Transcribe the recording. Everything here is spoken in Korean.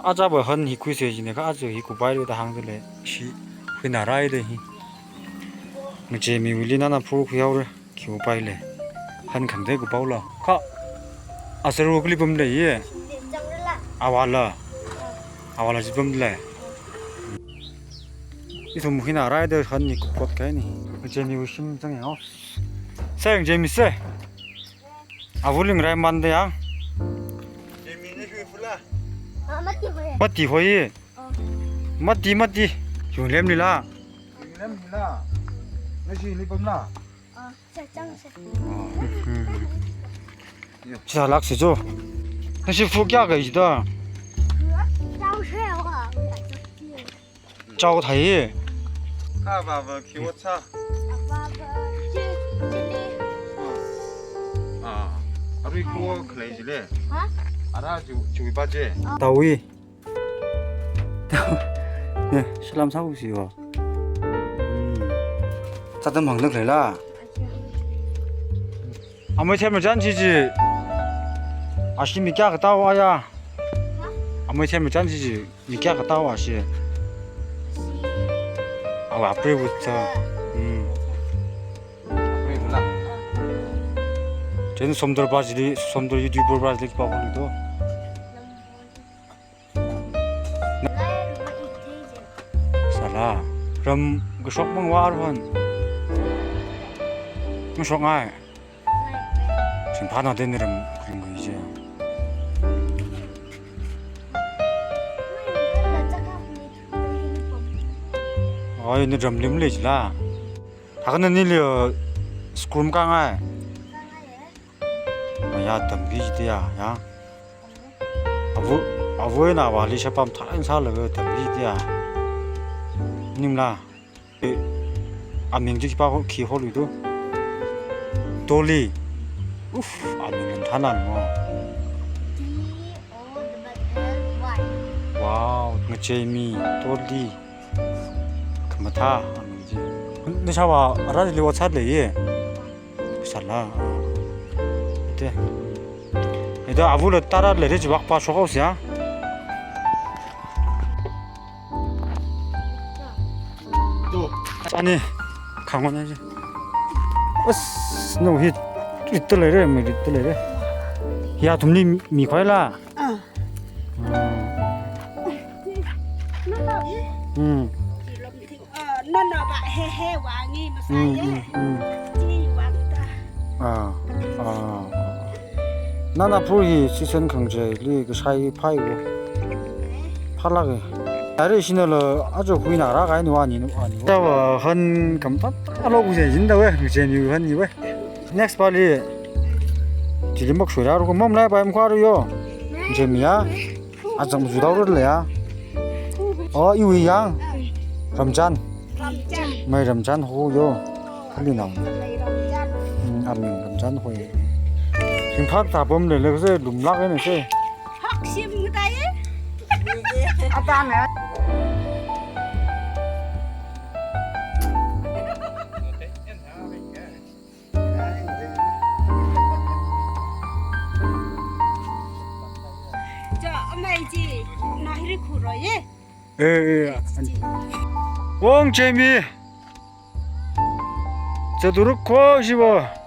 아자버 헌 히쿠이세지네 아주 히쿠 바이르다 항들레 시 그나라이데 히 제미 윌리나나 푸 쿠야우르 키우 바이레 한 강대고 바울라 카 아서로 클리범레 예 아왈라 지범레 이소 무히나 라이더 헌 히쿠 콧가이니 제미 우심정해 어 사용 재밌어 아울링 라이만데야 mất hồi mất đi dùng lem đi la nó gì đi bấm la chả lắc gì chứ nó sẽ phụ kia cái gì đó cháu thấy à và 키워 차 아루이 키워 클레이지래 알아 저기 빠지 다오이 네 실람 사고 있어요 짜던 먹는 거라 아무 때문에 잔지지 아시미 까 갔다 와야 아무 때문에 잔지지 미까 갔다 와시 아 앞으로부터 그래구나 쟤는 솜들 바지리 솜들 유튜버 바지리 바고리도 살아 그럼 그 쇼핑 와르한 그 쇼ngay 지금 반화 된 이름 그런 거 이제 어이 너 좀 림리지라 다가는 일이여 스쿨 강아 야 덤비지야 야 아부에나 와리 샤밤 타인 살르고 덤비지야 님라 아명지 바고 기홀이도 돌리 우프 아명은 다난 뭐 와우 그 제미 돌리 그마타 아명지 근데 샤와 라들리 와 찾래 살라 이때 얘도 아부를 따라 내리지 막봐 쇼가우스야 아니 강원하지 어스 너무 이틀래래 뭐 이틀래래 야 돔니 미과일라 nó bạ he quá nghi mà sai đấy chi quá ta 나나 부이 시선 경제 리그 사이 파이고 팔라게 나를 신을 아주 후인 알아가니 와니 자와 헌 감다 알아보세 진다 왜 제니 헌이 왜 넥스트 발리 지리먹 소라고 몸나 바임 과로요 제미야 아좀 주다오를래야 이위양 람잔 mấy Ramadan 호요 할리 나오네 ăn Ramadan 호에 지금 다 보면 내가 룸락에는 세 học sim người ta ấy cho ông này chị nói đi khổ rồi ấy 웡 재미 저도록 고시워